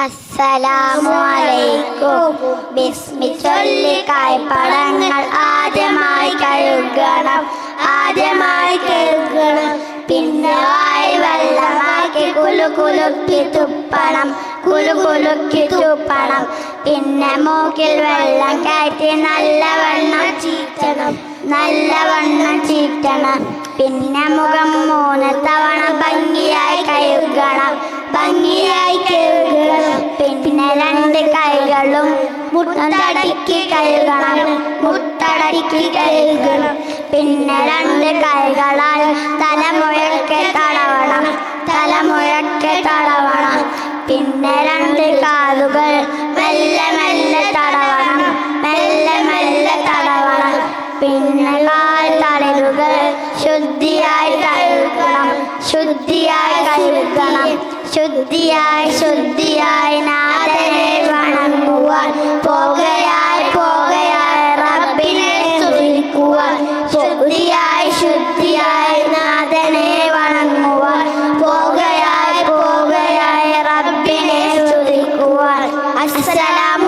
അസ്സലാമു അലൈക്കും. ബിസ്മി ചൊല്ലി കൈപ്പടങ്ങൾ ആദ്യമായി കഴുകണം, പിന്നെ വായി വെള്ളമാക്കി കുലുക്കി തുപ്പണം, പിന്നെ മൂക്കിൽ വെള്ളം കയറ്റി നല്ലവണ്ണം ചീറ്റണം, പിന്നെ മുഖം 3 തവണ ഭംഗിയായി കഴുകണം, പിന്നെ 2 കൈകളും മുട്ടടക്കി കഴുകണം, പിന്നെ 2 കൈകളാൽ തലമുഴക്കെ തടവണം, പിന്നെ 2 കാലുകൾ മെല്ലെ മെല്ലെ തടവണം, പിന്നെ 4 തലരുകൾ ശുദ്ധിയായി കഴുകണം, നാഥനെ വണങ്ങുവാൻ പോകയായി റബ്ബിനെ സ്തുതിക്കുവാൻ, ശുദ്ധിയായി നാഥനെ വണങ്ങുവാൻ പോകയായി റബ്ബിനെ സ്തുതിക്കുവാൻ. അസ്സലാമു